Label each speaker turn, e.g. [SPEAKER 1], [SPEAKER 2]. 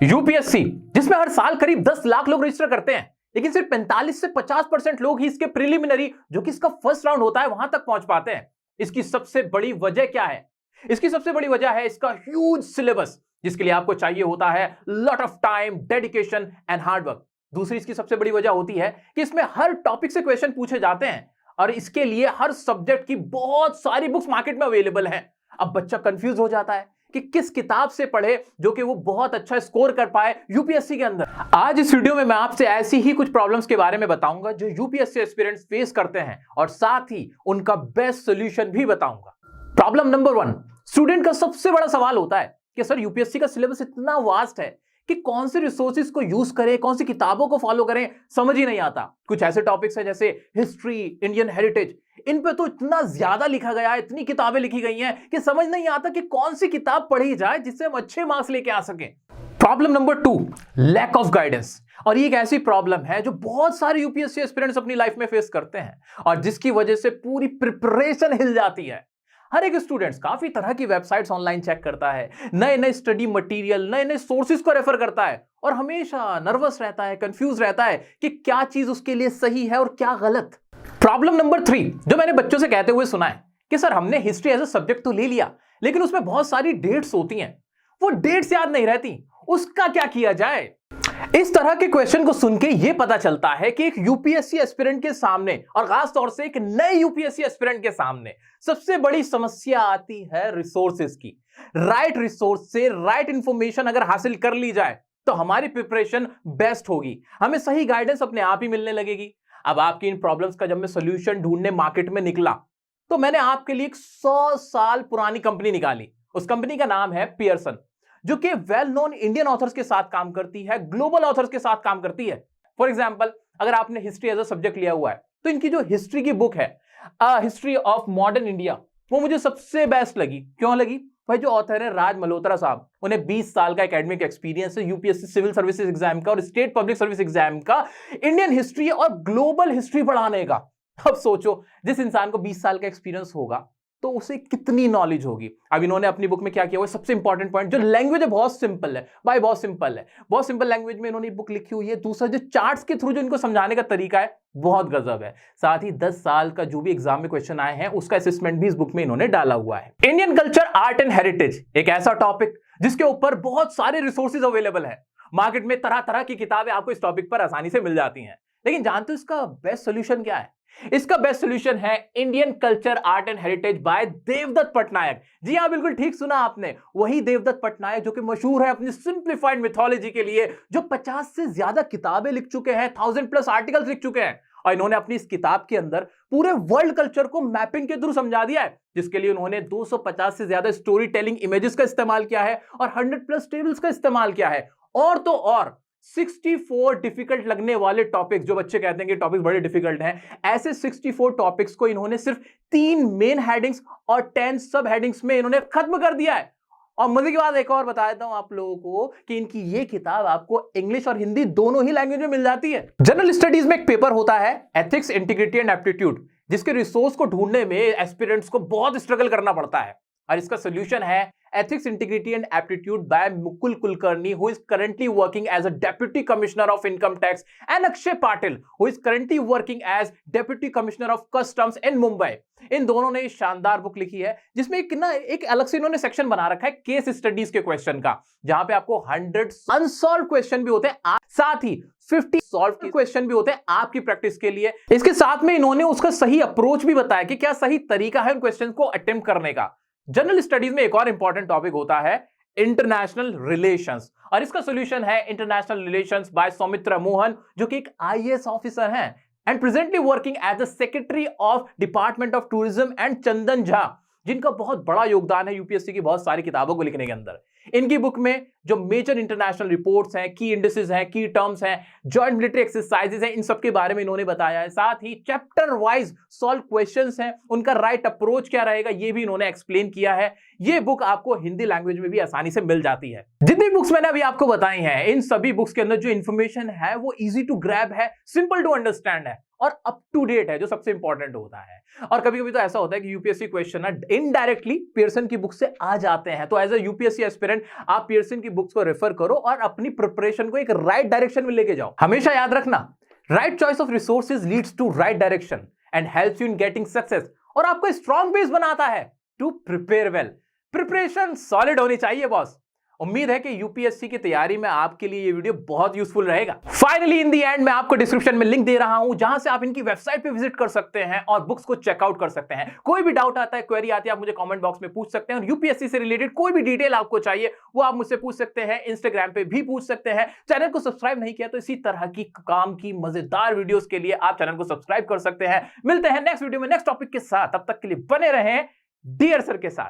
[SPEAKER 1] UPSC, जिसमें हर साल करीब 10 लाख लोग रजिस्टर करते हैं, लेकिन सिर्फ 45 से 50% लोग ही इसके प्रिलिमिनरी, जो कि इसका फर्स्ट राउंड होता है, वहां तक पहुंच पाते हैं। इसकी सबसे बड़ी वजह क्या है? इसकी सबसे बड़ी वजह है इसका ह्यूज सिलेबस, जिसके लिए आपको चाहिए होता है lot of time, dedication and hard work. दूसरी इसकी सबसे बड़ी वजह होती है कि इसमें हर टॉपिक से क्वेश्चन पूछे जाते हैं और इसके लिए हर सब्जेक्ट की बहुत सारी बुक्स मार्केट में अवेलेबल हैं। अब बच्चा कंफ्यूज हो जाता है कि किस किताब से पढ़े जो कि वो बहुत अच्छा स्कोर कर पाए यूपीएससी के अंदर। आज इस वीडियो में मैं आपसे ऐसी ही कुछ प्रॉब्लम्स के बारे में बताऊंगा जो यूपीएससी एस्पिरेंट्स फेस करते हैं और साथ ही उनका बेस्ट सॉल्यूशन भी बताऊंगा। प्रॉब्लम नंबर 1, स्टूडेंट का सबसे बड़ा सवाल होता है कि सर यूपीएससी का सिलेबस इतना वास्ट है कि कौन से रिसोर्सेज को यूज करें, कौन सी किताबों को फॉलो करें, समझ ही नहीं आता। कुछ ऐसे टॉपिक्स हैं जैसे हिस्ट्री, इंडियन हेरिटेज, इन पे तो इतना ज्यादा लिखा गया है, इतनी किताबें लिखी गई हैं कि समझ नहीं आता कि कौन सी किताब पढ़ी जाए जिससे हम अच्छे मार्क्स लेके आ सकें। Problem number 2, lack of guidance. और ये एक ऐसी प्रॉब्लम है जो बहुत सारे यूपीएससी एस्पिरेंट्स अपनी लाइफ में फेस करते हैं और जिसकी वजह से पूरी प्रिपरेशन हिल जाती है। हर एक स्टूडेंट्स काफी तरह की वेबसाइट्स ऑनलाइन चेक करता है, नए नए स्टडी मटेरियल, नए नए सोर्सेज को रेफर करता है और हमेशा नर्वस रहता है, कंफ्यूज रहता है कि क्या चीज उसके लिए सही है और क्या गलत। प्रॉब्लम नंबर 3, जो मैंने बच्चों से कहते हुए सुना है कि सर हमने हिस्ट्री एज अ सब्जेक्ट तो ले लिया, लेकिन उसमें बहुत सारी डेट्स होती हैं, वो डेट्स याद नहीं रहती, उसका क्या किया जाए। इस तरह के क्वेश्चन को सुन के यह पता चलता है कि एक यूपीएससी एस्पिरेंट के सामने और खास तौर से एक नए यूपीएससी एस्पिरेंट के सामने सबसे बड़ी समस्या आती है रिसोर्सेज की। राइट रिसोर्स से राइट इंफॉर्मेशन अगर हासिल कर ली जाए तो हमारी प्रिपरेशन बेस्ट होगी, हमें सही गाइडेंस अपने आप ही मिलने लगेगी। अब आपकी इन प्रॉब्लम्स का जब मैं सोल्यूशन ढूंढने मार्केट में निकला तो मैंने आपके लिए एक 100 साल पुरानी कंपनी निकाली। उस कंपनी का नाम है पियर्सन, जो कि वेल नोन इंडियन ऑथर्स के साथ काम करती है, ग्लोबल ऑथर्स के साथ काम करती है। फॉर एग्जांपल, अगर आपने हिस्ट्री एज अ सब्जेक्ट लिया हुआ है तो इनकी जो हिस्ट्री की बुक है हिस्ट्री ऑफ मॉडर्न इंडिया, वो मुझे सबसे बेस्ट लगी। क्यों लगी? भाई जो ऑथर है राज मल्होत्रा साहब, उन्हें 20 साल का एकेडमिक एक्सपीरियंस है यूपीएससी सिविल सर्विसेज एग्जाम का और स्टेट पब्लिक सर्विस एग्जाम का इंडियन हिस्ट्री और ग्लोबल हिस्ट्री पढ़ाने का। अब सोचो, जिस इंसान को 20 साल का एक्सपीरियंस होगा तो उसे कितनी नॉलेज होगी। अब इन्होंने अपनी बुक में क्या किया हुआ है, सबसे इंपॉर्टेंट पॉइंट, जो लैंग्वेज है बहुत सिंपल है भाई, बहुत सिंपल है, बहुत सिंपल लैंग्वेज में इन्होंने बुक लिखी हुई है। दूसरा, जो चार्ट्स के थ्रू जो इनको समझाने का तरीका है बहुत गजब है। साथ ही 10 साल का जो भी एग्जाम में क्वेश्चन आए हैं उसका असेसमेंट भी इस बुक में इन्होंने डाला हुआ है। Indian culture, art and heritage, एक ऐसा टॉपिक जिसके ऊपर बहुत सारे रिसोर्सेज अवेलेबल है। मार्केट में तरह तरह की किताबें आपको इस टॉपिक पर आसानी से मिल जाती हैं, लेकिन जानते हो इसका बेस्ट सोल्यूशन क्या है? इसका बेस्ट सॉल्यूशन है Indian culture, art and heritage by Devdutt Pattanaik. जी हां, बिल्कुल ठीक सुना आपने, वही देवदत्त पटनायक जो कि मशहूर है अपनी सिंप्लीफाइड मिथोलॉजी के लिए, जो 50 से ज्यादा किताबें लिख चुके हैं, 1000+ आर्टिकल्स लिख चुके हैं और इन्होंने अपनी इस किताब के अंदर पूरे वर्ल्ड कल्चर को मैपिंग के थ्रू समझा दिया है, जिसके लिए उन्होंने 250 से ज्यादा स्टोरी टेलिंग इमेजेस का इस्तेमाल किया है और 100+ टेबल्स का इस्तेमाल किया है। और तो और 64 डिफिकल्ट लगने वाले टॉपिक्स, जो बच्चे कहते हैं कि टॉपिक्स बड़े डिफिकल्ट हैं, ऐसे 64 टॉपिक्स को इन्होंने सिर्फ 3 मेन हेडिंग्स और 10 सब हेडिंग्स में इन्होंने खत्म कर दिया है। और मजे की बात एक और बता देता हूं आप लोगों को कि इनकी ये किताब आपको इंग्लिश और हिंदी दोनों ही लैंग्वेज में मिल जाती है। जनरल स्टडीज में एक पेपर होता है एथिक्स, इंटीग्रिटी एंड एप्टीट्यूड, जिसके रिसोर्स को ढूंढने में एस्पिरेंट्स को बहुत स्ट्रगल करना पड़ता है और इसका सोल्यूशन है Ethics, Integrity and Aptitude by Mukul Kulkarni, who is currently working as a Deputy Commissioner of Income Tax, and Akshay Patil, who is currently working as Deputy Commissioner of Customs in Mumbai. इन दोनों ने शानदार book लिखी है जिसमें एक अलग से इन्होंने सेक्शन बना रखा है केस स्टडीज के क्वेश्चन का, जहां पे आपको 100 अनसॉल्व क्वेश्चन भी होते हैं, साथ ही 50 सॉल्व के क्वेश्चन भी होते हैं आपकी प्रैक्टिस के लिए। इसके साथ में इन्होंने उसका सही अप्रोच भी बताया कि क्या सही तरीका है उन क्वेश्चन को अटेम्प्ट करने का। जनरल स्टडीज में एक और इंपॉर्टेंट टॉपिक होता है इंटरनेशनल रिलेशंस और इसका सॉल्यूशन है international relations by Soumitra Mohan, जो कि एक आईएएस ऑफिसर हैं and presently working as the secretary of department of tourism, and Chandan Jha, जिनका बहुत बड़ा योगदान है यूपीएससी की बहुत सारी किताबों को लिखने के अंदर। इनकी बुक में जो मेजर इंटरनेशनल रिपोर्ट्स हैं, की इंडिसेस हैं, की टर्म्स हैं, जॉइंट मिलिट्री एक्सरसाइजेस हैं, इन सब के बारे में इन्होंने बताया है। साथ ही चैप्टर वाइज सॉल्व क्वेश्चंस हैं, उनका राइट अप्रोच क्या रहेगा ये भी इन्होंने एक्सप्लेन किया है। ये बुक आपको हिंदी लैंग्वेज में भी आसानी से मिल जाती है। जितनी बुक्स मैंने अभी आपको बताई हैं, इन सभी बुक्स के अंदर जो इंफॉर्मेशन है वो इजी टू ग्रैब है, सिंपल टू अंडरस्टैंड है और अप टू डेट है, जो सबसे इंपॉर्टेंट होता है। और कभी कभी तो ऐसा होता है कि यूपीएससी क्वेश्चन ना इनडायरेक्टली पियर्सन की बुक से आ जाते हैं, तो एज अ यूपीएससी एस्पिरेंट आप पियर्सन की बुक्स को रेफर करो और अपनी प्रिपरेशन को एक राइट डायरेक्शन में लेके जाओ। हमेशा याद रखना, right choice of resources leads to right direction and helps you in getting success, और आपको स्ट्रॉन्ग बेस बनाता है to prepare well. Preparation solid होनी चाहिए बॉस। उम्मीद है कि यूपीएससी की तैयारी में आपके लिए ये वीडियो बहुत यूजफुल रहेगा। फाइनली इन दी एंड मैं आपको डिस्क्रिप्शन में लिंक दे रहा हूं, जहां से आप इनकी वेबसाइट पे विजिट कर सकते हैं और बुक्स को चेकआउट कर सकते हैं। कोई भी डाउट आता है, क्वेरी आती है, आप मुझे कमेंट बॉक्स में पूछ सकते हैं, और यूपीएससी से रिलेटेड कोई भी डिटेल आपको चाहिए वो आप मुझसे पूछ सकते हैं, इंस्टाग्राम पे भी पूछ सकते हैं। चैनल को सब्सक्राइब नहीं किया तो इसी तरह की काम की मजेदार वीडियोस के लिए आप चैनल को सब्सक्राइब कर सकते हैं। मिलते हैं नेक्स्ट वीडियो में नेक्स्ट टॉपिक के साथ, तब तक के लिए बने रहें डियर सर के साथ।